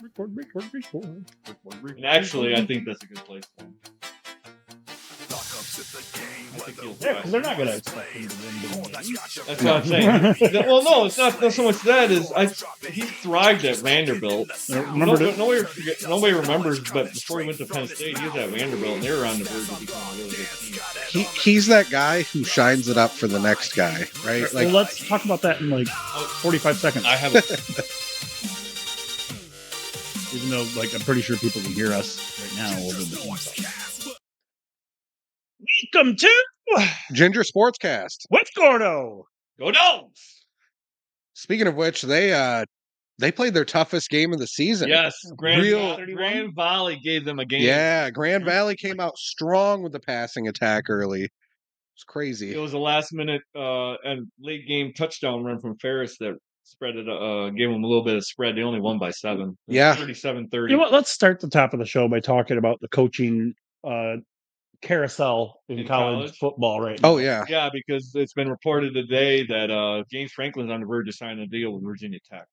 And actually, I think that's a good place for him. Yeah, because they're not going to expect him to win the game. That's what I'm saying. Well, no, it's not so much that he thrived at Vanderbilt. Nobody remembers, but before he went to Penn State, he was at Vanderbilt, and they were on the verge of becoming a really good team. He's that guy who shines it up for the next guy, right? Well, let's talk about that in like 45 seconds. I have even though, like, I'm pretty sure people can hear us right now over the phone. Welcome to Ginger Sportscast with Gordo. Go Dogs! Speaking of which, they played their toughest game of the season. Yes, Grand Valley gave them a game. Yeah, Grand Valley came out strong with the passing attack early. It's crazy. It was a last minute and late game touchdown run from Ferris that spread it, gave them a little bit of spread. They only won by 7. Yeah. 37-30. You know what? Let's start the top of the show by talking about the coaching carousel in college football right now. Oh, yeah. Yeah, because it's been reported today that James Franklin's on the verge of signing a deal with Virginia Tech.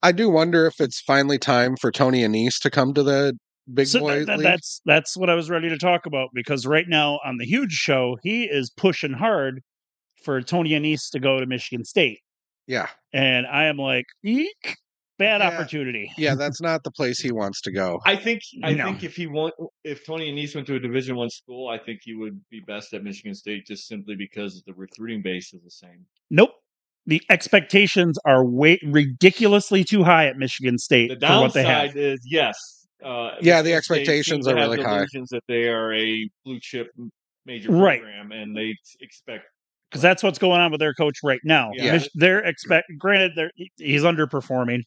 I do wonder if it's finally time for Tony Anise to come to the big boys league. That's what I was ready to talk about, because right now on the Huge Show, he is pushing hard for Tony Anise to go to Michigan State. Yeah. And I am like, eek, bad opportunity. Yeah, that's not the place he wants to go. I think if Tony Anise went to a Division I school, I think he would be best at Michigan State, just simply because the recruiting base is the same. Nope. The expectations are ridiculously too high at Michigan State. The downside for what they have. is, yes. The expectations are really high. That they are a blue chip major program, and they expect, because that's what's going on with their coach right now. Yeah. Granted, he's underperforming.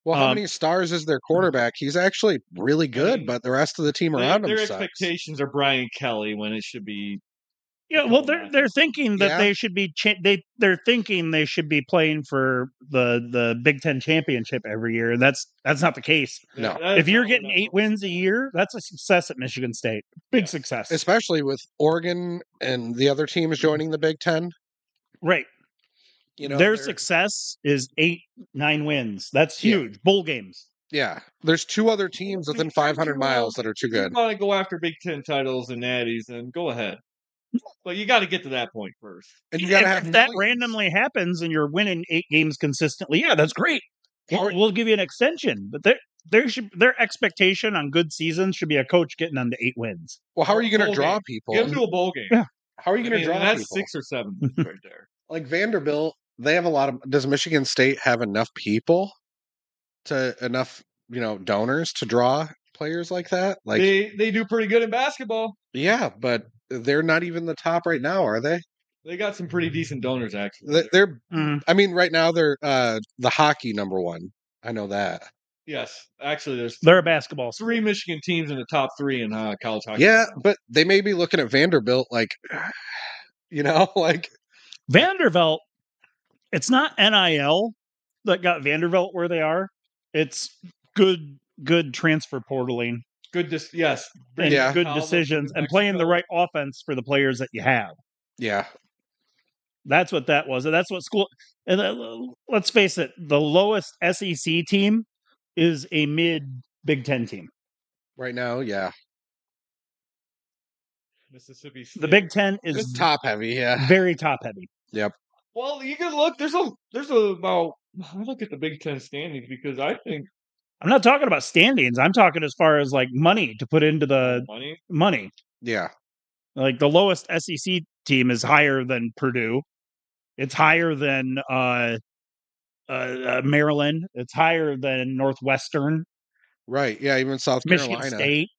Well, how many stars is their quarterback? He's actually really good, but the rest of the team around him their sucks. Expectations are Brian Kelly when it should be. Yeah, well, they're thinking that they should be. They're thinking they should be playing for the Big Ten championship every year, and that's not the case. No, if you're getting 8 wins a year, that's a success at Michigan State. Big success, especially with Oregon and the other teams joining the Big Ten. Right. Their success is 8-9 wins. That's huge. Yeah. Bowl games. Yeah, there's 2 other teams within 500 miles that are too good. If you want to go after Big Ten titles and natties, then go ahead. But you got to get to that point first. And you got to have if that randomly happens and you're winning 8 games consistently, yeah, that's great. We'll give you an extension. But their expectation on good seasons should be a coach getting them to 8 wins. Well, how are you going to draw people? Get them to a bowl game. Yeah. How are you going to draw people? That's 6 or 7 right there. Like Vanderbilt, they have a lot of. Does Michigan State have enough people enough donors to draw players like that? Like they do pretty good in basketball. Yeah, but they're not even the top right now, are they? They got some pretty decent donors, actually. They're. I mean, right now they're the hockey number 1. I know that. Yes, actually, they're a basketball. 3 Michigan teams in the top 3 in college hockey. Yeah, but they may be looking at Vanderbilt like, like Vanderbilt. It's not NIL that got Vanderbilt where they are. It's good transfer portaling. Good decisions and playing the right offense for the players that you have. Yeah. That's what that was. And that's what school. And let's face it, the lowest SEC team is a mid Big Ten team. Right now, yeah. Mississippi State. The Big Ten is top heavy, yeah. Very top heavy. Yep. Well, you can look. There's about. I look at the Big Ten standings because I think. I'm not talking about standings. I'm talking as far as like money to put into the money. Yeah. Like the lowest SEC team is higher than Purdue. It's higher than Maryland. It's higher than Northwestern. Right. Yeah. Even South Carolina. Michigan State.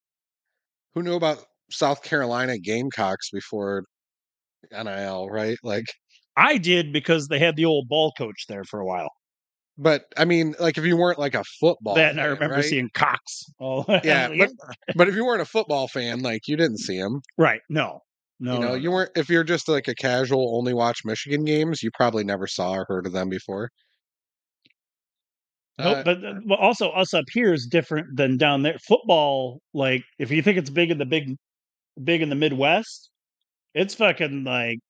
Who knew about South Carolina Gamecocks before NIL? Right. Like I did, because they had the old ball coach there for a while. But I mean, like if you weren't like a football fan, I remember seeing Cox. Yeah, but if you weren't a football fan, like you didn't see him. Right. No. You weren't. If you're just like a casual only watch Michigan games, you probably never saw or heard of them before. Nope, but also us up here is different than down there. Football, like if you think it's big in the Midwest, it's fucking like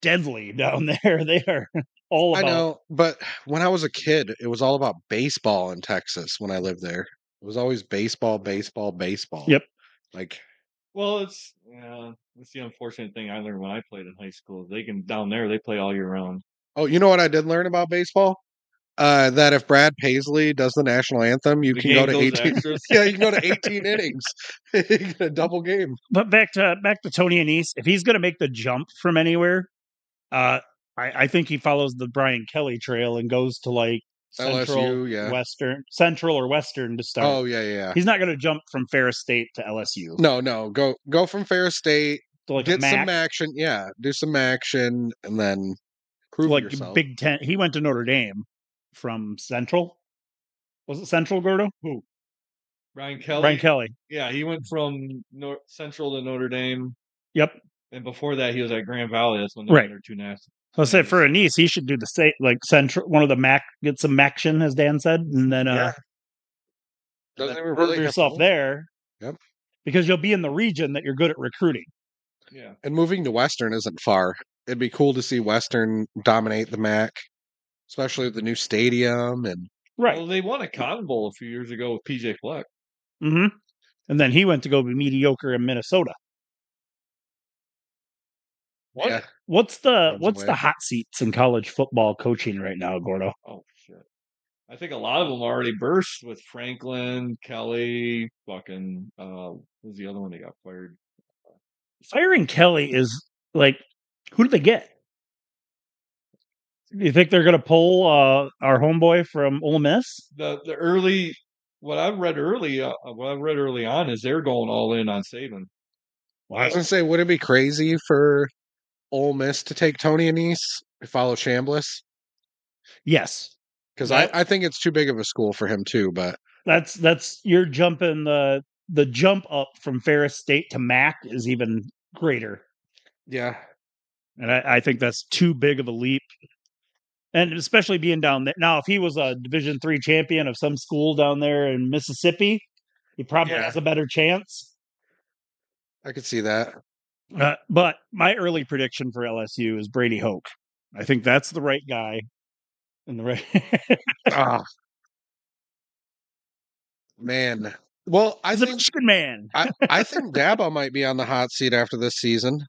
deadly down there. They are all I about. know, but when I was a kid, it was all about baseball in Texas when I lived there. It was always baseball, baseball, baseball. Yep. Like, Well, it's the unfortunate thing I learned when I played in high school. They can down there they play all year round. oh, you know what I did learn about baseball? That if Brad Paisley does the national anthem, you The can go game to goes 18. extras. Yeah, you can go to 18 innings. You get a double game. But back to Tony Anise, if he's going to make the jump from anywhere, I think he follows the Brian Kelly trail and goes to like LSU, yeah. Central or Western to start. Oh, yeah. He's not going to jump from Ferris State to LSU. No. Go from Ferris State, To like get some action. Yeah, do some action, and then prove like yourself. Big Ten. He went to Notre Dame from Central. Was it Central, Gordo? Who? Brian Kelly. Brian Kelly. Yeah, he went from Central to Notre Dame. Yep. And before that, he was at Grand Valley. That's when they won their two nationals. So I say for Anise, he should do the same, like Central, one of the MAC, get some action, as Dan said, and then Doesn't even prove really yourself there. Yep. Because you'll be in the region that you're good at recruiting. Yeah. And moving to Western isn't far. It'd be cool to see Western dominate the MAC, especially with the new stadium and Well, they won a Cotton Bowl a few years ago with PJ Fleck. Mm-hmm. And then he went to go be mediocre in Minnesota. Yeah. What's the hot seats in college football coaching right now, Gordo? Oh shit. I think a lot of them already burst with Franklin, Kelly, fucking who's the other one that got fired? Firing Kelly is like, who did they get? Do you think they're gonna pull our homeboy from Ole Miss? The early what I've read early on is they're going all in on Saban. I was gonna say, would it be crazy for Ole Miss to take Tony Anise and follow Chambliss? Yes, because I think it's too big of a school for him too. But that's you're jumping the jump up from Ferris State to MAC is even greater. Yeah, and I think that's too big of a leap. And especially being down there now, if he was a Division III champion of some school down there in Mississippi, he probably has a better chance. I could see that. But my early prediction for LSU is Brady Hoke. I think that's the right guy. And the right man. Well, I think Michigan man. I think Dabo might be on the hot seat after this season.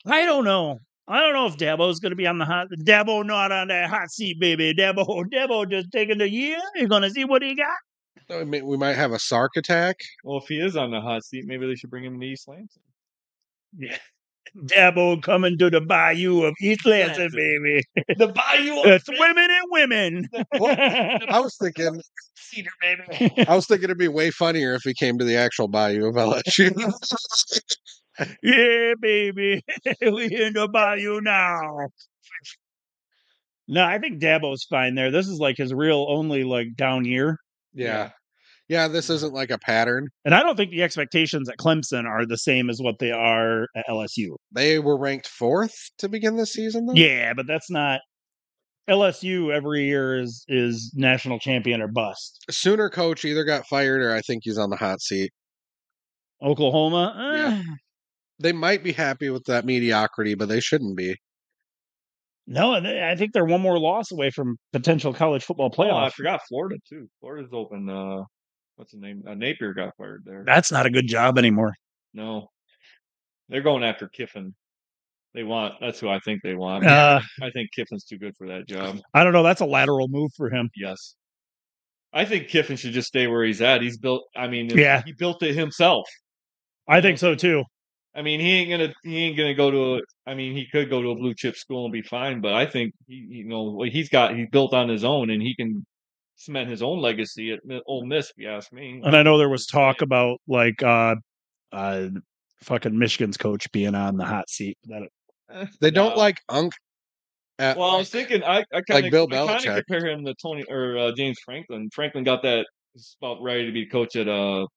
I don't know. I don't know if Dabo's going to be on the hot. Dabo not on that hot seat, baby. Dabo just taking the year. You're going to see what he got. We might have a Sark attack. Well, if he is on the hot seat, maybe they should bring him to East Lansing. Yeah. Dabo coming to the bayou of East Lansing, baby. The bayou. It's women and women. Well, I was thinking, Cedar, baby. I was thinking it'd be way funnier if he came to the actual bayou of LSU. Yeah, baby. We in the bayou now. No, I think Dabo's fine there. This is like his real only like down year. Yeah, this isn't like a pattern. And I don't think the expectations at Clemson are the same as what they are at LSU. They were ranked 4th to begin the season, though. Yeah, but that's not LSU every year is national champion or bust. Sooner coach either got fired or I think he's on the hot seat. Oklahoma? Yeah. They might be happy with that mediocrity, but they shouldn't be. No, I think they're one more loss away from potential college football playoff. Oh, I forgot Florida, too. Florida's open. What's the name? Napier got fired there. That's not a good job anymore. No. They're going after Kiffin. That's who I think they want. I think Kiffin's too good for that job. I don't know. That's a lateral move for him. Yes. I think Kiffin should just stay where he's at. He built it himself. I think so too. I mean, he ain't gonna go to he could go to a blue chip school and be fine, but I think he built on his own and he can cement his own legacy at Ole Miss, if you ask me. And I know there was talk about like fucking Michigan's coach being on the hot seat. They don't like Unk. I was thinking I kind of Bill Belichick. compare him to Tony or James Franklin. Franklin got that about ready to be coach at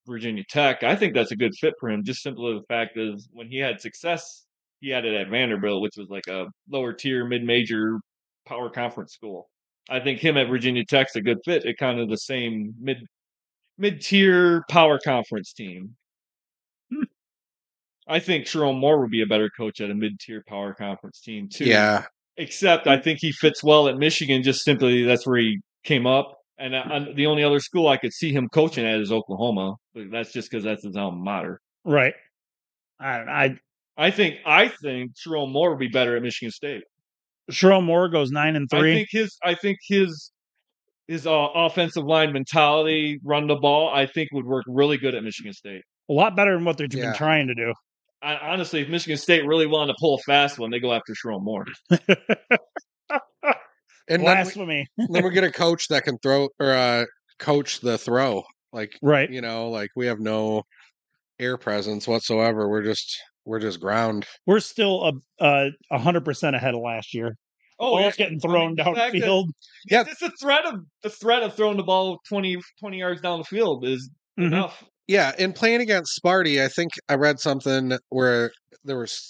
Virginia Tech. I think that's a good fit for him. Just simply the fact is when he had success, he had it at Vanderbilt, which was like a lower tier, mid-major power conference school. I think him at Virginia Tech's a good fit. It kind of the same mid-tier power conference team. I think Sherrone Moore would be a better coach at a mid-tier power conference team too. Yeah. Except I think he fits well at Michigan. Just simply that's where he came up, and the only other school I could see him coaching at is Oklahoma. But that's just because that's his alma mater. Right. I think Sherrone Moore would be better at Michigan State. Sherrone Moore goes 9-3. I think his offensive line mentality, run the ball, I think would work really good at Michigan State. A lot better than what they've been trying to do. Honestly, if Michigan State really wanted to pull a fast one, they go after Sherrone Moore. And blasphemy. Then we get a coach that can throw or coach the throw. Like, right. Like we have no air presence whatsoever. We're just ground. We're still 100% ahead of last year. Oh, it's getting thrown downfield. Yeah, it's the threat of throwing the ball 20 yards down the field is enough. Yeah, in playing against Sparty, I think I read something where there was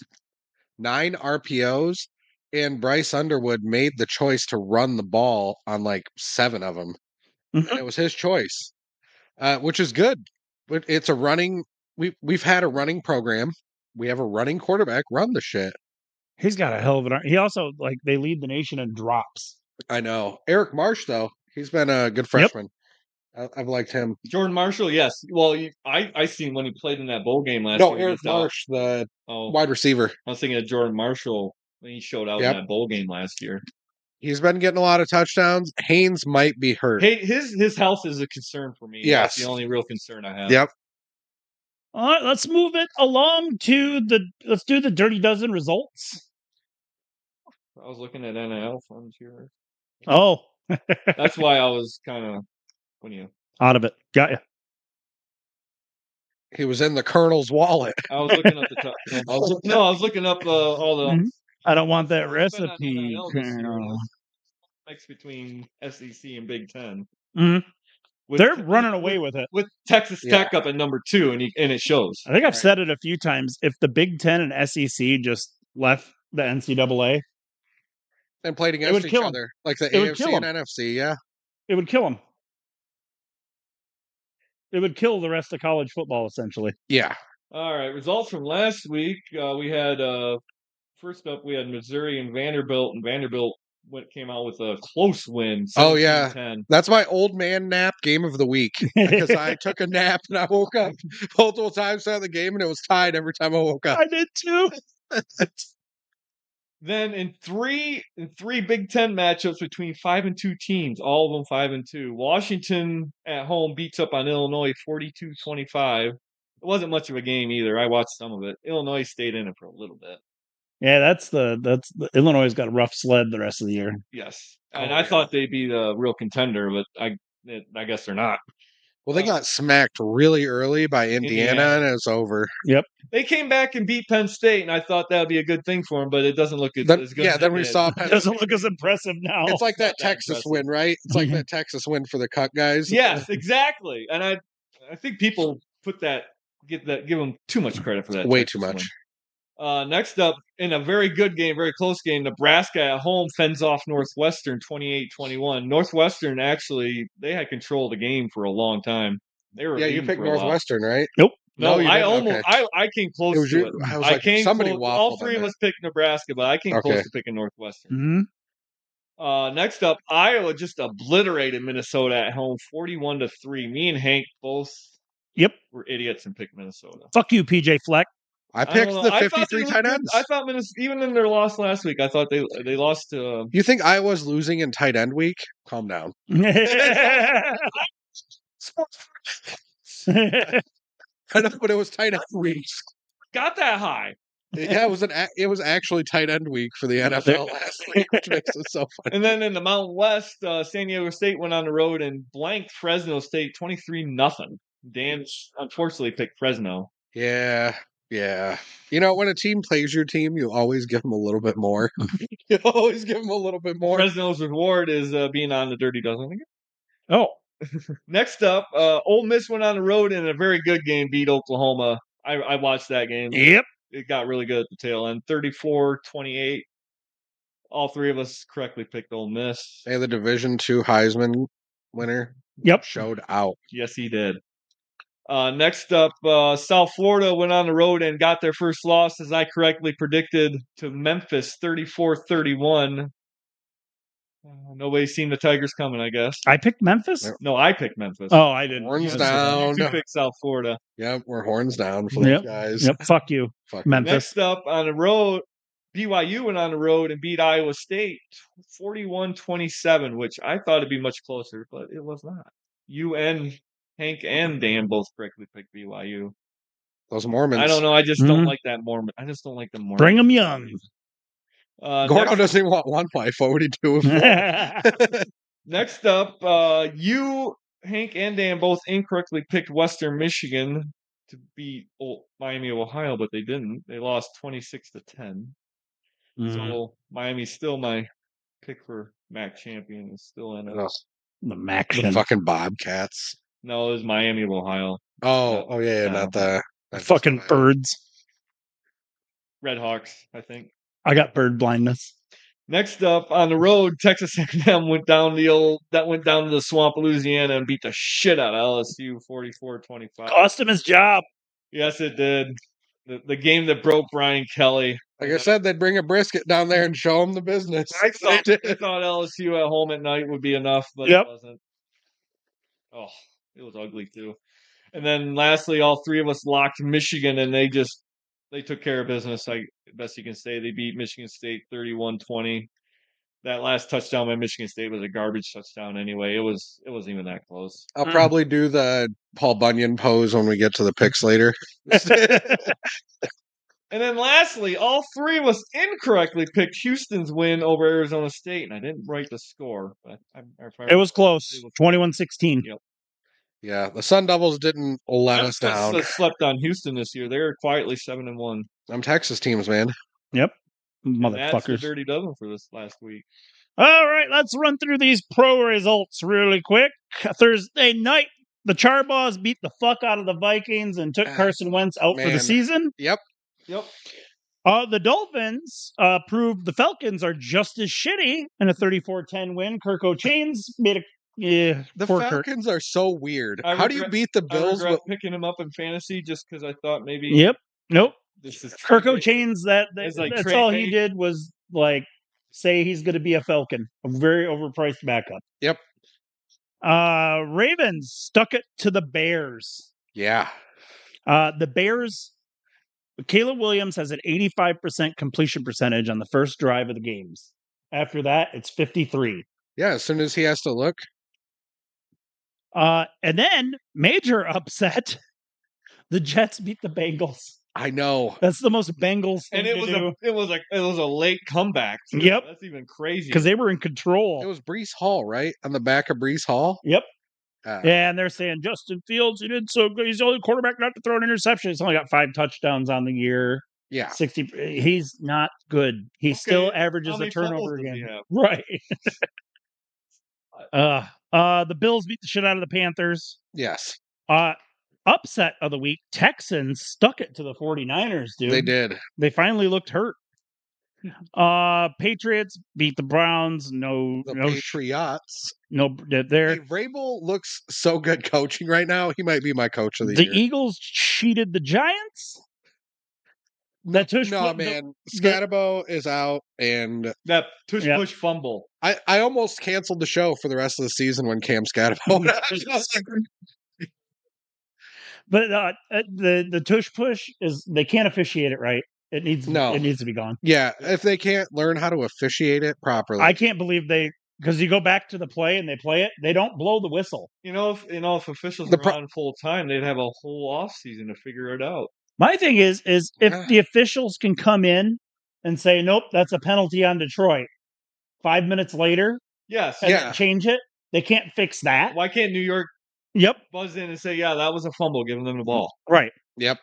9 RPOs, and Bryce Underwood made the choice to run the ball on like 7 of them. And it was his choice, which is good. It's a running. We've had a running program. We have a running quarterback. Run the shit. He's got a hell of an. He also they lead the nation in drops. I know. Eric Marsh though, he's been a good freshman. I've liked him. Jordan Marshall, yes. Well, I seen when he played in that bowl game last year. No, Eric Marsh, the wide receiver. I was thinking of Jordan Marshall when he showed out in that bowl game last year. He's been getting a lot of touchdowns. Haynes might be hurt. His health is a concern for me. Yes. That's the only real concern I have. Yep. All right, let's move it along to let's do the Dirty Dozen results. I was looking at NIL funds here. Oh. That's why I was kind of out of it. Got you. He was in the Colonel's wallet. I was looking up the top. I was looking up all the. I don't want that recipe. Mix between SEC and Big Ten. They're running away with it. With Texas Tech up at number 2, and it shows. I think I've said it a few times. If the Big Ten and SEC just left the NCAA and played against each other, like the AFC and NFC, it would kill them. It would kill the rest of college football, essentially. Yeah. All right. Results from last week. We had first up, we had Missouri and Vanderbilt, came out with a close win. 17-10. Oh yeah, that's my old man nap game of the week because I took a nap and I woke up multiple times throughout the game and it was tied every time I woke up. I did too. Then in three Big Ten matchups between 5-2 teams, all of them 5-2. Washington at home beats up on Illinois 42-25. It wasn't much of a game either. I watched some of it. Illinois stayed in it for a little bit. Yeah, that's the Illinois has got a rough sled the rest of the year. Yes, and I thought they'd be the real contender, but I guess they're not. Well, they got smacked really early by Indiana, and it's over. Yep. They came back and beat Penn State, and I thought that would be a good thing for them, but it doesn't look as good. Yeah, then we saw Penn State. It doesn't look as impressive now. It's like that Texas win, right? It's like that Texas win for the Cut guys. Yes, exactly. And I think people give them too much credit for that. Way Texas too much. Win. Next up, in a very good game, very close game, Nebraska at home fends off Northwestern 28-21. Northwestern, actually, they had control of the game for a long time. They were you picked Northwestern, right? Nope. No, I almost I came close to it. I was like, somebody waffled. All three of us picked Nebraska, but I came close to picking Northwestern. Next up, Iowa just obliterated Minnesota at home 41-3. Me and Hank both were idiots and picked Minnesota. Fuck you, PJ Fleck. I picked the 53 tight ends. I thought Minnesota, even in their loss last week, I thought they lost to. You think Iowa's losing in tight end week? Calm down. I know, but it was tight end week. Got that high. Yeah, it was actually tight end week for the NFL last week, which makes it so funny. And then in the Mountain West, San Diego State went on the road and blanked Fresno State 23-0. Dan unfortunately picked Fresno. Yeah. You know, when a team plays your team, you always give them a little bit more. You always give them a little bit more. Fresno's reward is being on the Dirty Dozen again. Oh. Next up, Ole Miss went on the road in a very good game, beat Oklahoma. I watched that game. Yep. It got really good at the tail end. 34-28. All three of us correctly picked Ole Miss. Hey, the Division II Heisman winner showed out. Yes, he did. Next up, South Florida went on the road and got their first loss, as I correctly predicted, to Memphis, 34-31. Nobody's seen the Tigers coming, I guess. I picked Memphis? No, I picked Memphis. Oh, I didn't. Horns Yeah, down. You picked South Florida. Yep, we're horns down for those guys. Yep, fuck you, Fuck Memphis. Next up on the road, BYU went on the road and beat Iowa State 41-27, which I thought it'd be much closer, but it was not. You and Hank and Dan both correctly picked BYU. Those Mormons. I don't know. I just don't like that Mormon. I just don't like the Mormon. Bring them young. Gordo doesn't even want one wife. What would he do with four? Next up, you, Hank, and Dan both incorrectly picked Western Michigan to beat Miami of Ohio, but they didn't. They lost 26-10. So Miami's still my pick for MAC champion. Is still in it. The MAC. The fucking Bobcats. No, it was Miami of Ohio. Yeah, not the fucking birds. Red Hawks, I think. I got bird blindness. Next up on the road, Texas A&M went down to the swamp of Louisiana and beat the shit out of LSU 44-25. Cost him his job. Yes, it did. The game that broke Brian Kelly. Like I said, they'd bring a brisket down there and show him the business. I thought LSU at home at night would be enough, but it wasn't. Oh, it was ugly too. And then lastly, all three of us locked Michigan, and they took care of business. Best you can say. They beat Michigan State 31-20. That last touchdown by Michigan State was a garbage touchdown anyway. It wasn't even that close. I'll probably do the Paul Bunyan pose when we get to the picks later. And then lastly, all three of us incorrectly picked Houston's win over Arizona State, and I didn't write the score. But it was close, 21-16. Yep. Yeah, the Sun Devils didn't let us down. Slept on Houston this year. They're quietly 7-1. I'm Texas teams, man. Yep. Motherfuckers. That's the dirty dozen for this last week. All right, let's run through these pro results really quick. Thursday night, the Charbaws beat the fuck out of the Vikings and took Carson Wentz out for the season. Yep. The Dolphins proved the Falcons are just as shitty in a 34-10 win. Kirk O'Chains made a the Falcons are so weird. How do you beat the Bills? I regret picking him up in fantasy just because I thought maybe. Yep. Nope. This is Kirk O'Chains. That's all he did was like say he's going to be a Falcon, a very overpriced backup. Yep. Ravens stuck it to the Bears. Yeah. The Bears. Caleb Williams has an 85% completion percentage on the first drive of the games. After that, it's 53. Yeah, as soon as he has to look. And then, major upset, the Jets beat the Bengals. I know. That's the most Bengals thing and it was a late comeback too. Yep. That's even crazy. Because they were in control. It was Breece Hall, right? On the back of Breece Hall? Yep. Yeah, and they're saying Justin Fields, he did so good. He's the only quarterback not to throw an interception. He's only got 5 touchdowns on the year. Yeah. 60. He's not good. He still averages a turnover again. Right. The Bills beat the shit out of the Panthers. Yes. Upset of the week, Texans stuck it to the 49ers, dude. They did. They finally looked hurt. Patriots beat the Browns. Patriots. They're Vrabel looks so good coaching right now. He might be my coach of the year. The Eagles cheated the Giants. Man. Scatterbo is out, and that push fumble. I almost canceled the show for the rest of the season when Cam Scatterbo. But the tush push is they can't officiate it right. It needs to be gone. Yeah, if they can't learn how to officiate it properly. I can't believe because you go back to the play and they play it, they don't blow the whistle. If officials were on full time, they'd have a whole off season to figure it out. My thing is if the officials can come in and say, nope, that's a penalty on Detroit. 5 minutes later, and change it. They can't fix that. Why can't New York buzz in and say, yeah, that was a fumble, giving them the ball? Right. Yep.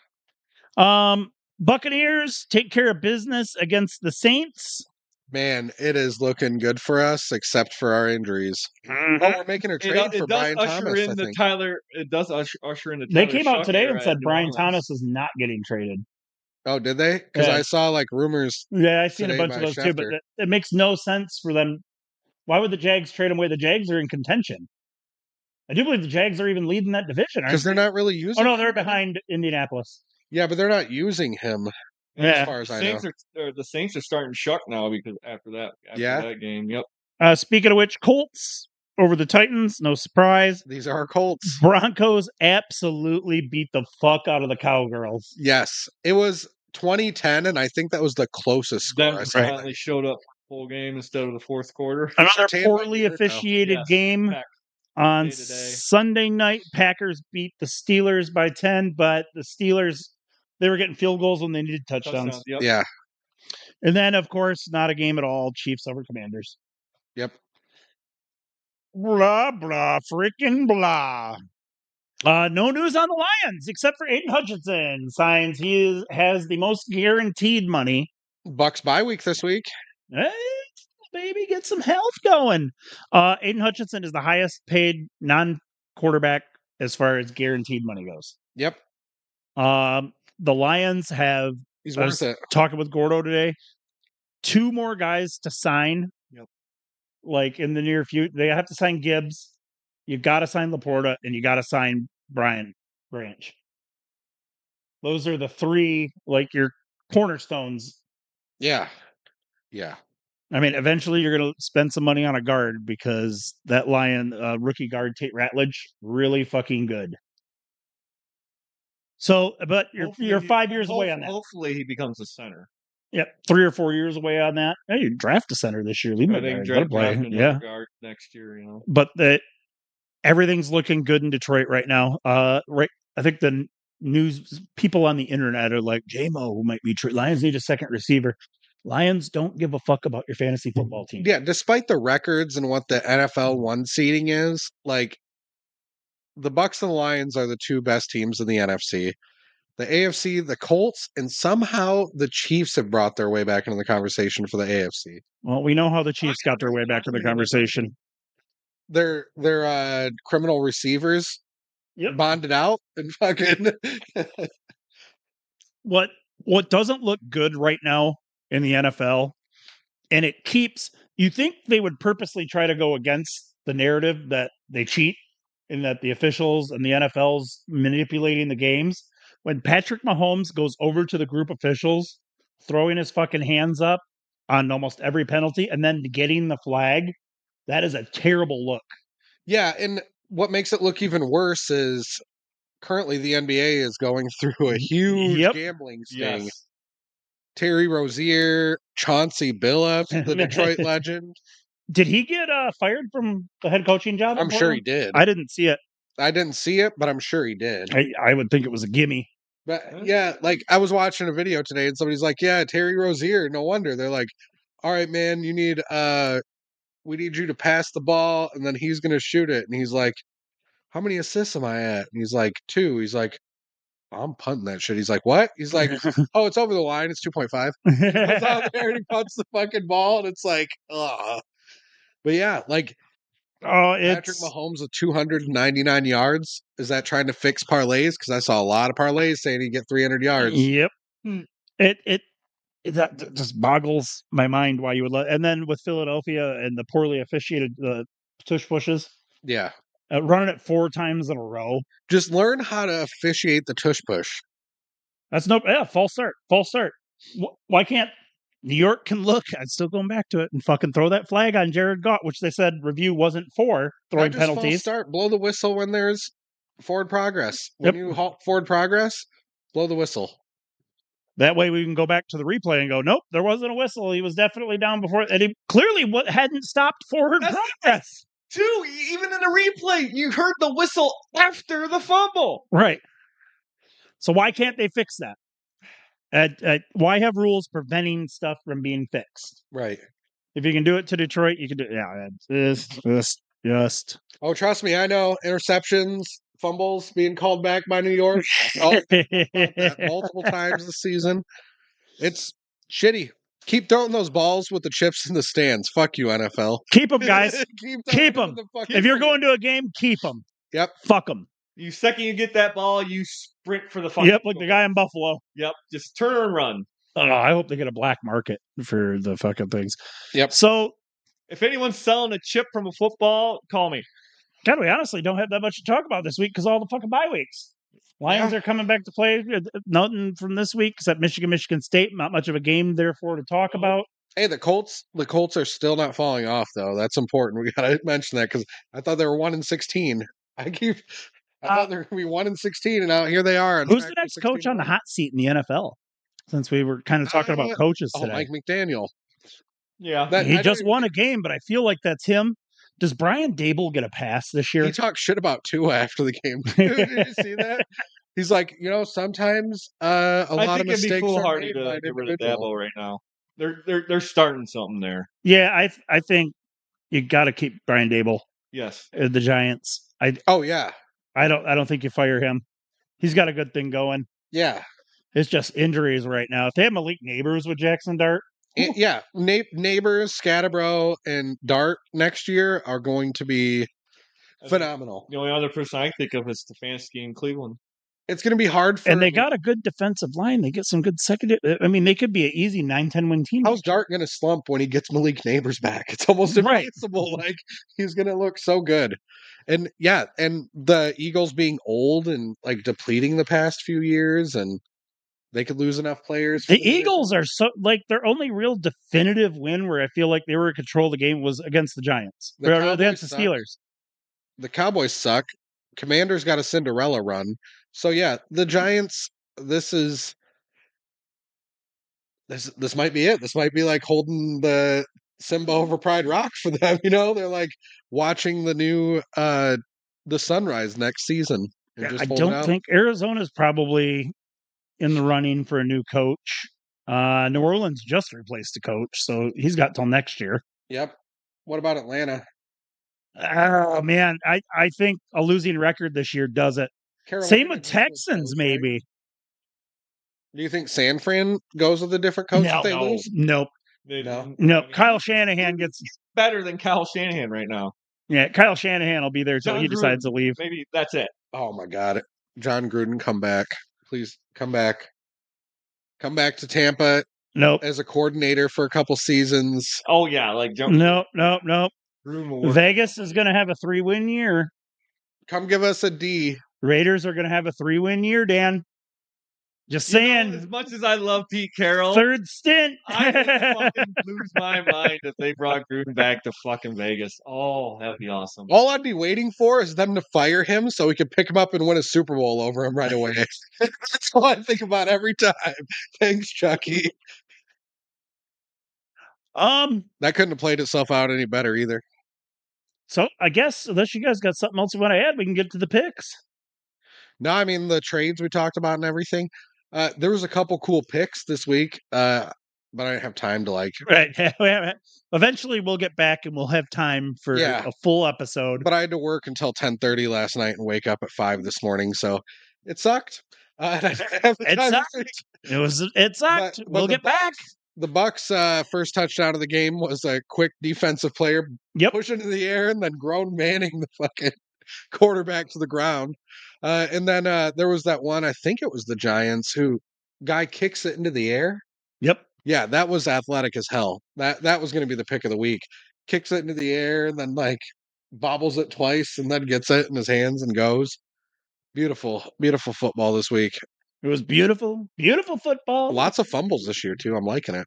Buccaneers take care of business against the Saints. Man, it is looking good for us, except for our injuries. Mm-hmm. Oh, we're making a trade for Brian Thomas. It does usher in the Tyler. They came out today and said Brian Thomas is not getting traded. Oh, did they? Because I saw rumors. Yeah, I seen a bunch of those too, but it makes no sense for them. Why would the Jags trade him away? The Jags are in contention. I do believe the Jags are even leading that division, because they're not really using. Oh no, they're behind Indianapolis. Yeah, but they're not using him. As far as I know, the Saints are starting to shuck now because after that game. Yep. Speaking of which, Colts over the Titans, no surprise. These are our Colts. Broncos absolutely beat the fuck out of the Cowgirls. Yes, it was 2010, and I think that was the closest score. Denver finally showed up full game instead of the fourth quarter. Another poorly officiated game. On Sunday night, Packers beat the Steelers by 10, but the Steelers, they were getting field goals when they needed touchdowns. Yep. Yeah. And then, of course, not a game at all. Chiefs over Commanders. Yep. Blah, blah, freaking blah. No news on the Lions, except for Aiden Hutchinson. Signs he has the most guaranteed money. Bucks bye week this week. Hey, baby, get some health going. Aiden Hutchinson is the highest paid non-quarterback as far as guaranteed money goes. Yep. The Lions have. He's worth it. Talking with Gordo today. 2 more guys to sign. Yep. Like in the near future, they have to sign Gibbs. You got to sign Laporta, and you got to sign Brian Branch. Those are the 3 like your cornerstones. Yeah. Yeah. I mean, eventually you're going to spend some money on a guard because that Lion rookie guard Tate Ratledge really fucking good. So, but you're 5 years away on that. Hopefully he becomes a center. Yep, 3 or 4 years away on that. Hey, you draft a center this year. Leave my draft another guard next year. But everything's looking good in Detroit right now. Right, I think the news people on the internet are like, J-Mo might be true. Lions need a second receiver. Lions don't give a fuck about your fantasy football team. Yeah, despite the records and what the NFL 1 seeding is, like the Bucks and the Lions are the 2 best teams in the NFC. The AFC, the Colts, and somehow the Chiefs have brought their way back into the conversation for the AFC. Well, we know how the Chiefs got their way back in the conversation. They're criminal receivers bonded out and fucking. What doesn't look good right now in the NFL, and it keeps. You think they would purposely try to go against the narrative that they cheat and that the officials and the NFL's manipulating the games. When Patrick Mahomes goes over to the group officials, throwing his fucking hands up on almost every penalty and then getting the flag, that is a terrible look. Yeah, and what makes it look even worse is currently the NBA is going through a huge gambling sting. Yes. Terry Rozier, Chauncey Billups, the Detroit legend. Did he get fired from the head coaching job? I'm sure he did. I didn't see it. I didn't see it, but I'm sure he did. I would think it was a gimme. But yeah, like I was watching a video today and somebody's like, yeah, Terry Rozier, no wonder. They're like, all right, man, we need you to pass the ball and then he's going to shoot it. And he's like, how many assists am I at? And he's like, 2. He's like, I'm punting that shit. He's like, what? He's like, oh, it's over the line. It's 2.5. He goes out there and he punts the fucking ball and it's like, ugh. But yeah, like, Patrick Mahomes with 299 yards. Is that trying to fix parlays? Because I saw a lot of parlays saying he'd get 300 yards. Yep. That just boggles my mind why you would and then with Philadelphia and the poorly officiated tush pushes. Yeah. Running it 4 times in a row. Just learn how to officiate the tush push. That's false start. False start. Why can't New York can look? I'm still going back to it and fucking throw that flag on Jared Goff, which they said review wasn't for throwing penalties. False start. Blow the whistle when there's forward progress. When you halt forward progress, blow the whistle. That way we can go back to the replay and go, nope, there wasn't a whistle. He was definitely down before. And he clearly hadn't stopped forward progress. Too, even in the replay, you heard the whistle after the fumble. Right. So why can't they fix that? Why have rules preventing stuff from being fixed? Right. If you can do it to Detroit, you can do it. Yeah, just. Oh, trust me, I know. Interceptions, fumbles being called back by New York. Multiple times this season. It's shitty. Keep throwing those balls with the chips in the stands. Fuck you, NFL. Keep them, guys. Keep them. If you're going to a game, keep them. Yep. Fuck them. You second you get that ball, you sprint for the fucking Yep, like the guy in Buffalo. Yep, just turn and run. I hope they get a black market for the fucking things. Yep. So, if anyone's selling a chip from a football, call me. God, we honestly don't have that much to talk about this week because all the fucking bye weeks. Lions are coming back to play. Nothing from this week except Michigan State. Not much of a game, therefore, to talk about. Hey, the Colts are still not falling off, though. That's important. We gotta mention that because I thought they were 1-16. I thought they were gonna be 1-16, and now here they are. Who's the next coach on the hot seat in the NFL? Since we were kind of talking about coaches today. Mike McDaniel. Yeah, he just won a game, but I feel like that's him. Does Brian Dable get a pass this year? He talked shit about Tua after the game. Did you see that? He's like, sometimes a lot of mistakes are made by an individual. Dabo right now. They're starting something there. Yeah, I think you got to keep Brian Dable. Yes, the Giants. I don't think you fire him. He's got a good thing going. Yeah, it's just injuries right now. If they have Malik Neighbors with Jackson Dart, Neighbors, Scatterbro, and Dart next year are going to be phenomenal. The only other person I think of is Stefanski in Cleveland. It's going to be hard for and they got a good defensive line. They get some good secondary. I mean, they could be an easy 9-10 win team. How's Dart going to slump when he gets Malik Neighbors back? It's almost impossible. Like, he's going to look so good. And and the Eagles being old and like depleting the past few years, and they could lose enough players. The Eagles are so like their only real definitive win where I feel like they were in control of the game was against the Giants. Against the Steelers. The Cowboys suck. Commanders got a Cinderella run. So the Giants, this might be it. This might be like holding the Simba over Pride Rock for them, They're like watching the new the sunrise next season. I don't think Arizona's probably in the running for a new coach. New Orleans just replaced a coach, so he's got till next year. Yep. What about Atlanta? Oh man, I think a losing record this year does it. Carolina Same with Texans, maybe. Right? Do you think San Fran goes with a different coach if they lose? Nope. No. Kyle Shanahan gets better than Kyle Shanahan right now. Yeah, Kyle Shanahan will be there until he decides to leave. Maybe that's it. Oh my God, John Gruden, come back, please, come back. Come back to Tampa. Nope. As a coordinator for a couple seasons. Oh yeah, like Nope. Vegas is going to have a 3-win year. Come give us a D. Raiders are going to have a 3-win year, Dan. Just saying. As much as I love Pete Carroll, third stint. I would fucking lose my mind if they brought Gruden back to fucking Vegas. Oh, that'd be awesome. All I'd be waiting for is them to fire him so we could pick him up and win a Super Bowl over him right away. That's all I think about every time. Thanks, Chucky. That couldn't have played itself out any better either. So I guess unless you guys got something else you want to add, we can get to the picks. No, I mean the trades we talked about and everything. There was a couple cool picks this week, but I didn't have time to like. Right. Eventually, we'll get back and we'll have time for a full episode. But I had to work until 10:30 last night and wake up at 5 this morning, so it sucked. It sucked. It sucked. But we'll get back. The Bucks' first touchdown of the game was a quick defensive player pushing in the air and then grown manning the fucking quarterback to the ground. And then there was that one, I think it was the Giants, who guy kicks it into the air. Yep. Yeah, that was athletic as hell. That was going to be the pick of the week. Kicks it into the air and then like bobbles it twice and then gets it in his hands and goes. Beautiful, beautiful football this week. It was beautiful, beautiful football. Lots of fumbles this year too. I'm liking it.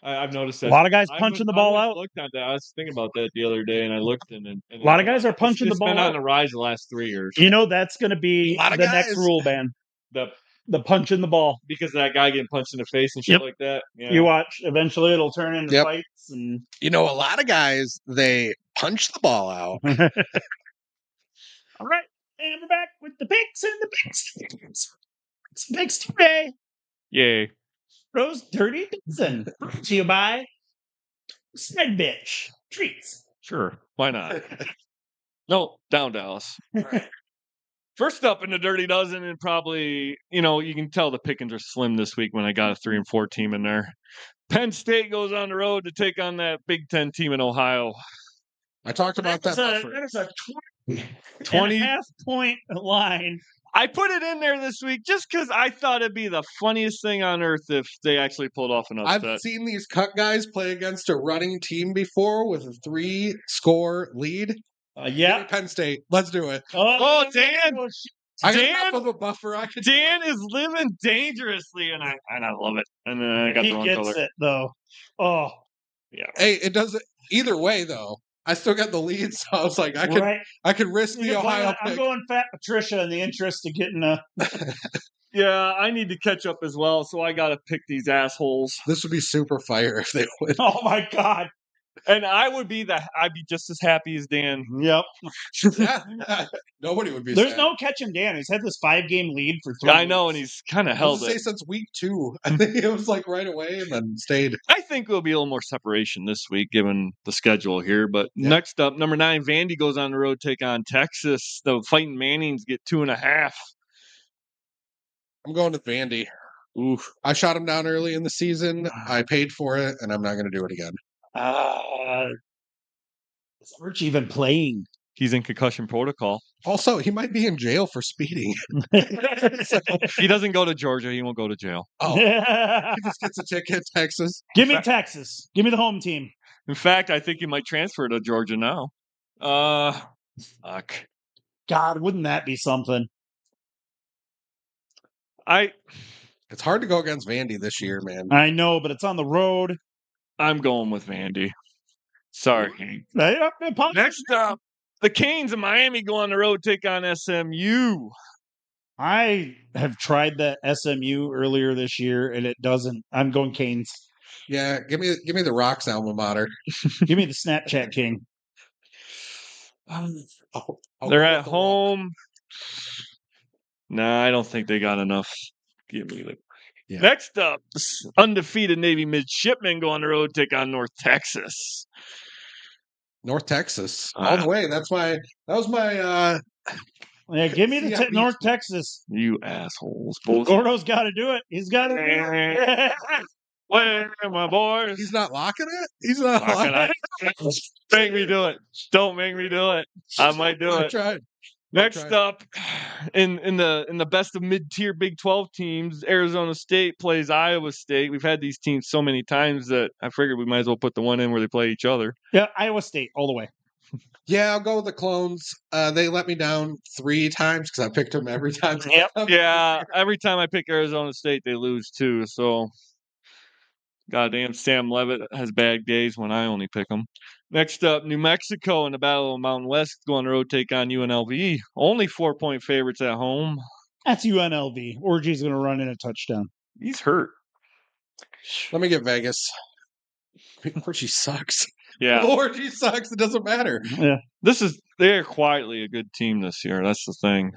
I've noticed that. A lot of guys punching the ball out. Looked at that. I was thinking about that the other day, and I looked and a lot of guys are punching the ball out. It's been on the rise the last 3 years. That's going to be the next rule, ban. The punch in the ball. Because of that guy getting punched in the face and shit like that. Yeah. You watch. Eventually, it'll turn into fights. And a lot of guys, they punch the ball out. All right. And we're back with the picks and the picks. Some picks today. Yay. Rose Dirty Dozen. Brought to you by Sned Bitch Treats. Sure. Why not? No, down Dallas. Right. First up in the Dirty Dozen, and probably, you can tell the pickings are slim this week when I got a 3-4 team in there. Penn State goes on the road to take on that Big Ten team in Ohio. I talked about that. That is a 20.5 point line. I put it in there this week just because I thought it'd be the funniest thing on earth if they actually pulled off an upset. I've seen these cut guys play against a running team before with a 3-score lead. Yeah. Give me Penn State. Let's do it. Oh, Dan! I got Dan, enough of a buffer. Dan is living dangerously, and I love it. And then I got He the wrong gets color. it though. Oh, Yeah. Hey, it doesn't either way though. I still got the lead, so I was like, I could risk the Ohio I'm pick. going Fat Patricia in the interest of getting a. Yeah, I need to catch up as well, so I got to pick these assholes. This would be super fire if they would. Oh my God! And I'd be just as happy as Dan. Yep. Yeah, nobody would be. There's sad. no catching Dan. He's had this 5-game lead for 3 I know, weeks. and he's kind of I was held gonna say it. since week 2. I think it was like right away and then stayed. I think there'll be a little more separation this week, given the schedule here. But next up, number 9, Vandy goes on the road, take on Texas. The Fighting Mannings get 2.5. I'm going with Vandy. Oof. I shot him down early in the season. I paid for it, and I'm not going to do it again. Is Arch even playing? He's in concussion protocol. Also, he might be in jail for speeding. He doesn't go to Georgia. He won't go to jail. Oh, he just gets a ticket, Texas. Give me Texas. Give me the home team. In fact, I think he might transfer to Georgia now. Fuck. God, wouldn't that be something? It's hard to go against Vandy this year, man. I know, but it's on the road. I'm going with Vandy. Sorry, Hank. Next Next up, the Canes of Miami go on the road, take on SMU. I have tried that SMU earlier this year, and it doesn't. I'm going Canes. Yeah, give me the Rocks alma mater. Give me the Snapchat King. They're at home. Nah, I don't think they got enough. Give me the. Yeah. Next up, undefeated Navy midshipmen go on the road, take on North Texas. North Texas, all the way. That was my. Yeah, give me the North Texas. You assholes! Both. Gordo's got to do it. He's got to do it. Where my boys? He's not locking it. He's not locking it. Make me do it. Don't make me do it. I might do it. Tried. Next up, in the best of mid-tier Big 12 teams, Arizona State plays Iowa State. We've had these teams so many times that I figured we might as well put the one in where they play each other. Yeah, Iowa State all the way. Yeah, I'll go with the Clones. They let me down 3 times because I picked them every time. Yep. Yeah, every time I pick Arizona State, they lose too. So, goddamn, Sam Levitt has bad days when I only pick them. Next up, New Mexico in the Battle of Mountain West go on the road, take on UNLV. Only 4-point favorites at home. That's UNLV. Orgy's going to run in a touchdown. He's hurt. Let me get Vegas. Orgy sucks. Yeah. Orgy sucks. It doesn't matter. Yeah. They're quietly a good team this year. That's the thing.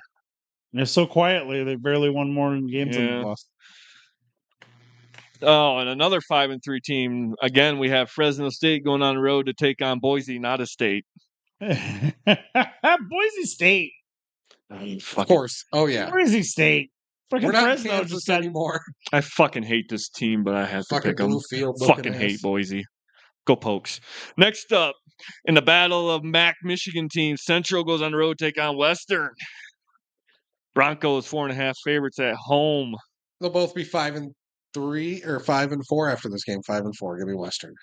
They're so quietly, they barely won more games than they lost. Oh, and another 5-3 team. Again, we have Fresno State going on the road to take on Boise, not a state. Boise State. Of course. Oh, yeah. Boise State. We're not Fresno in Kansas anymore. I fucking hate this team, but I have to pick them. Fucking hate Boise. Go Pokes. Next up, in the battle of MAC Michigan teams, Central goes on the road to take on Western. Broncos 4.5 favorites at home. They'll both be 5-3 or 5-4 after this game. 5-4. Give me Western.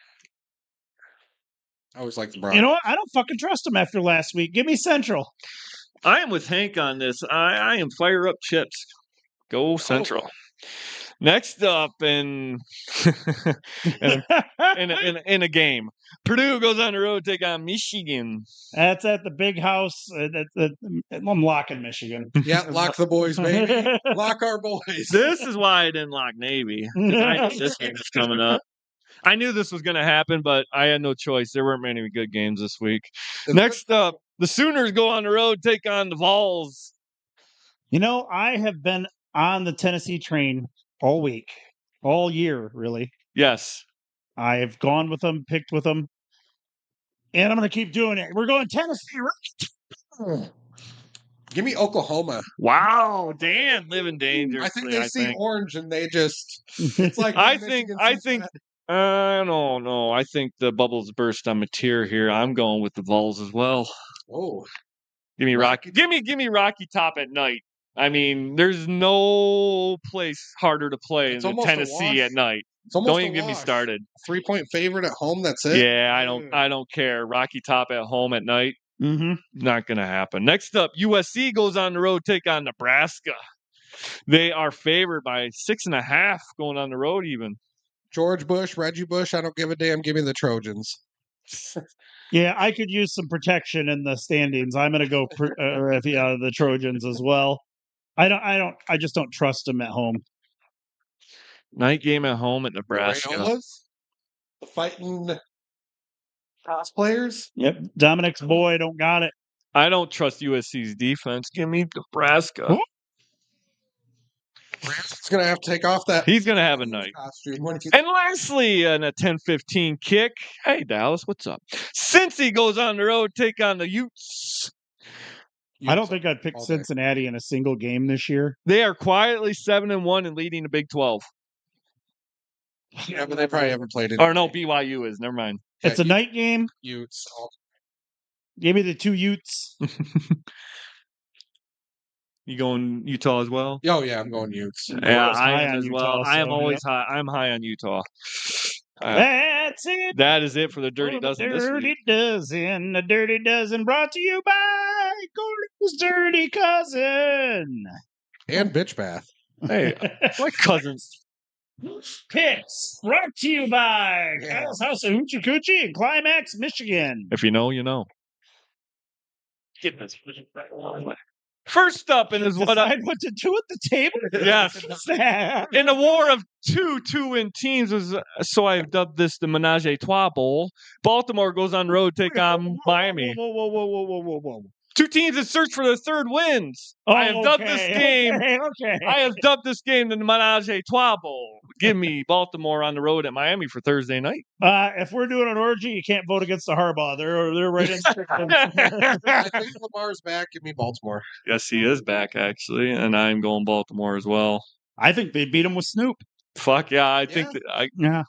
I always like the Broncos. You know what? I don't fucking trust them after last week. Give me Central. I am with Hank on this. I am fire up chips. Go Central. Next up in a game, Purdue goes on the road to take on Michigan. That's at the big house. I'm locking Michigan. Yeah, lock the boys, baby. Lock our boys. This is why I didn't lock Navy. I knew this game was coming up. I knew this was going to happen, but I had no choice. There weren't many good games this week. Next up, the Sooners go on the road, take on the Vols. You know, I have been on the Tennessee train all week, all year, really. Yes. I have gone with them, picked with them, and I'm going to keep doing it. We're going Tennessee, right? Give me Oklahoma. Wow, Dan, living dangerously. I think they see orange and they just. It's like I think. I don't know. I think the bubbles burst on Mateer here. I'm going with the Vols as well. Oh, give me Rocky. Give me Rocky Top at night. I mean, there's no place harder to play than Tennessee at night. Don't even get me started. 3-point favorite at home. That's it. Yeah, I don't care. Rocky Top at home at night. Mm-hmm. Not going to happen. Next up, USC goes on the road, take on Nebraska. They are favored by 6.5 going on the road even. George Bush, Reggie Bush, I don't give a damn. Give me the Trojans. Yeah, I could use some protection in the standings. I'm going to go the Trojans as well. I just don't trust them at home. Night game at home at Nebraska. Rayola's? The fighting cosplayers? Yep, Dominic's boy don't got it. I don't trust USC's defense. Give me Nebraska. He's going to have to take off that. He's going to have a night. Costume. And lastly, in a 10-15 kick. Hey, Dallas, what's up? Cincy goes on the road, take on the Utes. I don't think I'd pick Cincinnati in a single game this year. They are quietly 7-1 and leading the Big 12. Yeah, but they probably haven't played it. Or no, BYU is. Never mind. It's a night game. Utes. Give me the 2 Utes. You going Utah as well? Oh yeah, I'm going Utes. Yeah, I am as well. Utah, I am always high. I'm high on Utah. That's it. That is it for the Dirty Dozen this week. Dirty Dozen, the Dirty Dozen, brought to you by Gordo's Dirty Cousin and Bitch Bath. Hey, my cousins. Picks brought to you by Kyle's House of Hoochie Coochie in Climax, Michigan. If you know, you know. First up, and is what I what to do at the table. Yes, in a war of two-win teams, so I've dubbed this the Menage a Trois Bowl. Baltimore goes on road, take on Miami. Whoa. 2 teams in search for their third wins. I have dubbed this game. I have dubbed this game the Menage a Trois Bowl. Give me Baltimore on the road at Miami for Thursday night. If we're doing an orgy, you can't vote against the Harbaugh. They're right in. I think Lamar's back. Give me Baltimore. Yes, he is back actually, and I'm going Baltimore as well. I think they beat him with Snoop. Fuck yeah, I think that Yeah.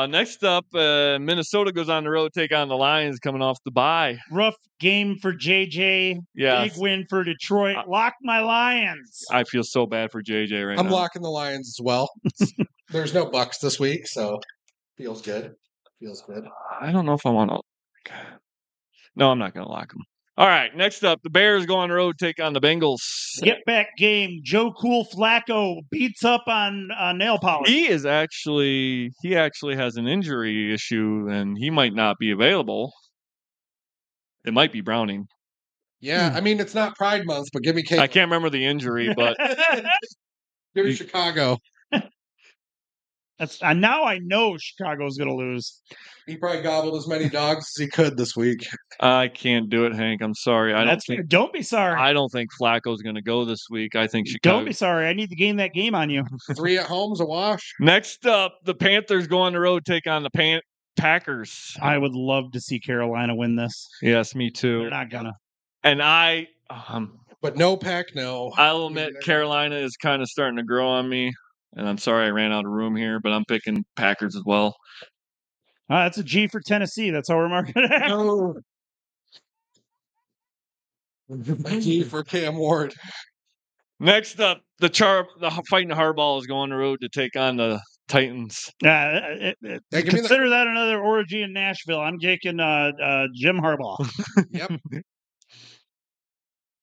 Next up, Minnesota goes on the road, take on the Lions coming off the bye. Rough game for JJ. Yeah. Big win for Detroit. Lock my Lions. I feel so bad for JJ right now. I'm locking the Lions as well. There's no Bucks this week, so feels good. I don't know if I want to. No, I'm not going to lock them. All right, next up, the Bears go on the road, take on the Bengals. Get back game. Joe Cool Flacco beats up on nail polish. He actually has an injury issue, and he might not be available. It might be Browning. Yeah, I mean, it's not Pride Month, but give me Caitlin. I can't remember the injury, but give me Chicago. Now I know Chicago's going to lose. He probably gobbled as many dogs as he could this week. I can't do it, Hank. I'm sorry. Don't be sorry. I don't think Flacco's going to go this week. I think Chicago. Don't be sorry. I need to gain that game on you. 3 at home's a wash. Next up, the Panthers go on the road, take on the Packers. I would love to see Carolina win this. Yes, me too. They're not gonna. And but no pack, no. I'll admit Carolina is kind of starting to grow on me. And I'm sorry I ran out of room here, but I'm picking Packers as well. That's a G for Tennessee. That's how we're marking it. No. A G for Cam Ward. Next up, the fighting Harbaugh is going on the road to take on the Titans. Consider that another orgy in Nashville. I'm taking Jim Harbaugh.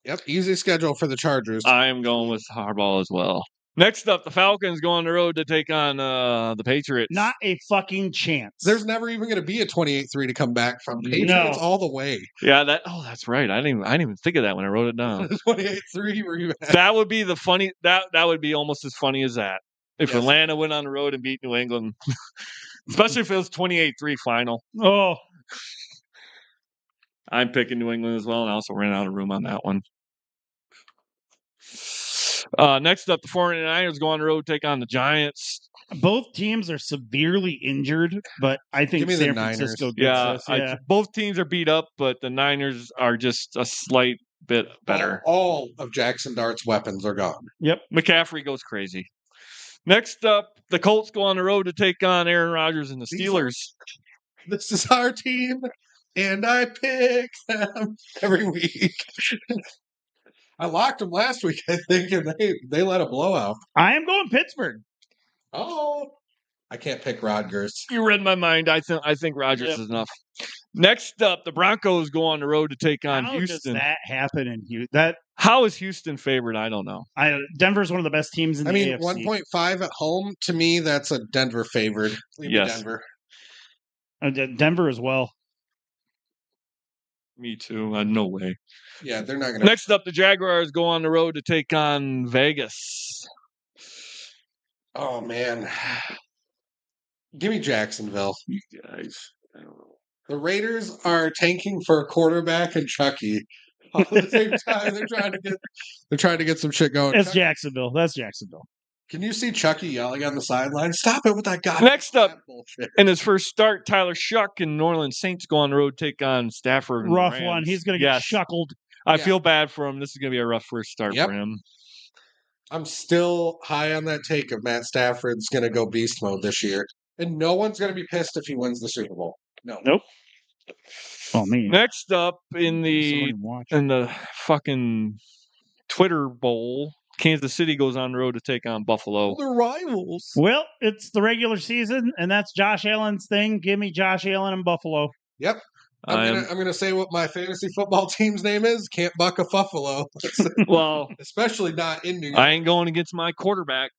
Yep, easy schedule for the Chargers. I am going with Harbaugh as well. Next up, the Falcons go on the road to take on the Patriots. Not a fucking chance. There's never even going to be a 28-3 to come back from. Patriots all the way. Yeah, that's right. I didn't even think of that when I wrote it down. 28-3 were you at? That would be the funny. That would be almost as funny as that. If Atlanta went on the road and beat New England, especially if it was 28-3 final. Oh, I'm picking New England as well, and I also ran out of room on that one. Next up, the 49ers go on the road, take on the Giants. Both teams are severely injured, but I think San Francisco gets this. Both teams are beat up, but the Niners are just a slight bit better. All of Jackson Dart's weapons are gone. Yep. McCaffrey goes crazy. Next up, the Colts go on the road to take on Aaron Rodgers and the Steelers. This is our team, and I pick them every week. I locked them last week, I think, and they let a blowout. I am going Pittsburgh. Oh. I can't pick Rodgers. You read my mind. I think Rodgers is enough. Next up, the Broncos go on the road to take on Houston. How does that happen in Houston? How is Houston favored? I don't know. Denver's one of the best teams in the AFC. 1.5 at home, to me, that's a Denver favored. Yes. Denver. Denver as well. Me too. No way. Yeah, they're not going to. Next up, the Jaguars go on the road to take on Vegas. Oh, man. Give me Jacksonville. You guys. I don't know. The Raiders are tanking for a quarterback and Chucky. All at the same time, they're trying to get some shit going. That's Jacksonville. That's Jacksonville. Can you see Chucky yelling on the sideline? Stop it with that guy. Next up, in his first start, Tyler Shuck and New Orleans Saints go on the road to take on Stafford. And rough Rams. One. He's going to get shuckled. I feel bad for him. This is going to be a rough first start for him. I'm still high on that take of Matt Stafford's going to go beast mode this year. And no one's going to be pissed if he wins the Super Bowl. No. Nope. Oh, me. Next up in the fucking Twitter Bowl, Kansas City goes on the road to take on Buffalo. They're rivals. Well, it's the regular season, and that's Josh Allen's thing. Give me Josh Allen and Buffalo. Yep. I'm gonna say what my fantasy football team's name is. Can't buck a Buffalo. Well, especially not in New York. I ain't going against my quarterback.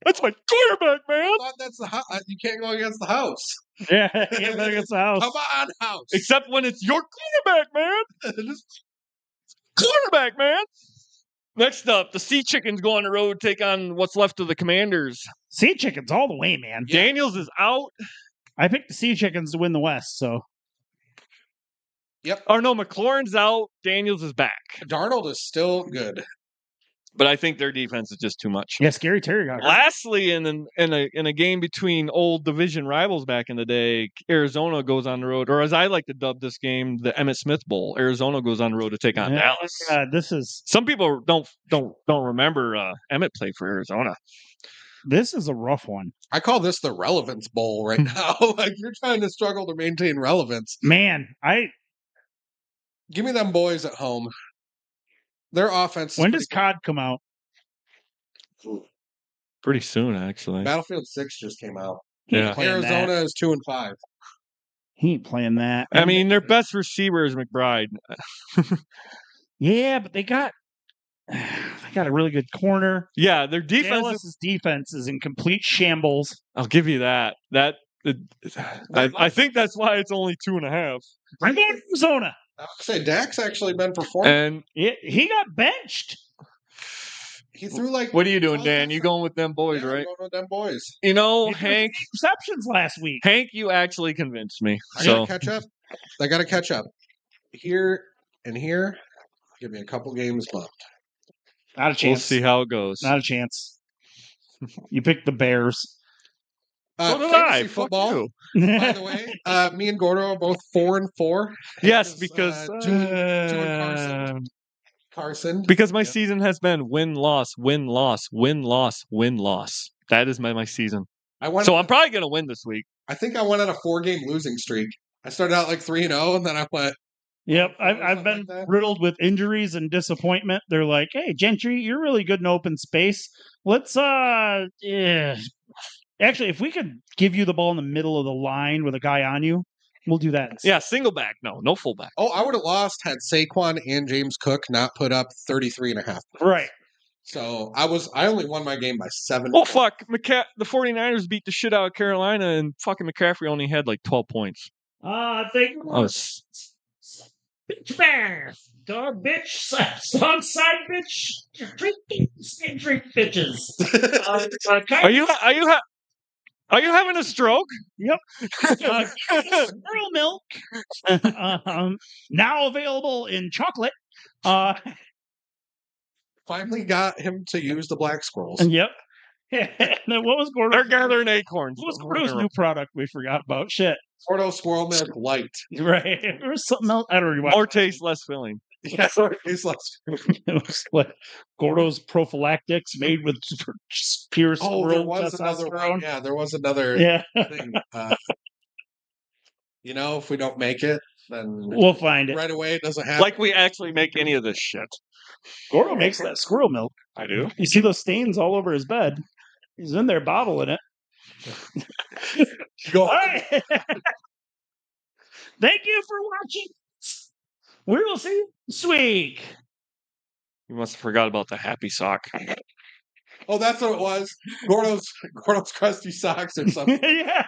That's my quarterback, man. I thought that's the house. You can't go against the house. Yeah, you can't go against the house. Come on, house. Except when it's your quarterback, man. Quarterback, man. Next up, the Sea Chickens go on the road, take on what's left of the Commanders. Sea Chickens all the way, man. Yeah. Daniels is out. I picked the Sea Chickens to win the West, so. Yep. Oh, no, McLaurin's out. Daniels is back. Darnold is still good. But I think their defense is just too much. Yeah, Scary Terry got hurt. Lastly, in a game between old division rivals back in the day, Arizona goes on the road, or as I like to dub this game, the Emmitt Smith Bowl. Arizona goes on the road to take on Dallas. This is some people don't remember Emmitt played for Arizona. This is a rough one. I call this the relevance bowl right now. Like you're trying to struggle to maintain relevance. Man, give me them boys at home. Their offense. When does COD come out? Pretty soon, actually. Battlefield 6 just came out. Yeah. Arizona is 2-5. He ain't playing that. I mean, their best receiver is McBride. Yeah, but they got a really good corner. Yeah, their defense is in complete shambles. I'll give you that. I think that's why it's only 2.5. I'm going to Arizona. I would say Dak's actually been performing. And he got benched. He threw like. What are you doing, Dan? You going with them boys, right? I'm going with them boys. You know, Hank. Receptions last week. Hank, you actually convinced me. I gotta catch up. Here and here. Give me a couple games left. Not a chance. We'll see how it goes. Not a chance. You picked the Bears. So did I. Football. By the way, me and Gordo are both 4-4. Yes, because Carson. Because my season has been win-loss, win-loss, win-loss, win-loss. That is my season. So I'm probably going to win this week. I think I went on a 4-game losing streak. I started out like 3-0, and then I went. Yep, I've been riddled with injuries and disappointment. They're like, "Hey, Gentry, you're really good in open space. Let's Actually, if we could give you the ball in the middle of the line with a guy on you, we'll do that." Yeah, single back. No fullback. Oh, I would have lost had Saquon and James Cook not put up 33.5. Right. So I only won my game by 7. Well, fuck. The 49ers beat the shit out of Carolina, and fucking McCaffrey only had like 12 points. Bitch bear. Dog bitch. Song side bitch. Drink bitches. Are you having a stroke? Yep. Squirrel milk. Now available in chocolate. Finally got him to use the black squirrels. Yep. And then what was Gordo? They're gathering acorns. What was Gordo's new product we forgot about? Shit. Gordo Squirrel Milk Light. Right. There was something else. I don't remember. More taste, less filling. Yeah, more taste, less filling. It was like Gordo's prophylactics made with pure squirrel there was another one. Yeah, there was another thing. If we don't make it, then we'll find it. Right away, it doesn't happen. Like we actually make any of this shit. Gordo makes that squirrel milk. I do. You see those stains all over his bed. He's in there bottling it. Go. All right. Thank you for watching. We will see you this week. You must have forgot about the happy sock. Oh, that's what it was. Gordo's crusty socks or something. Yeah.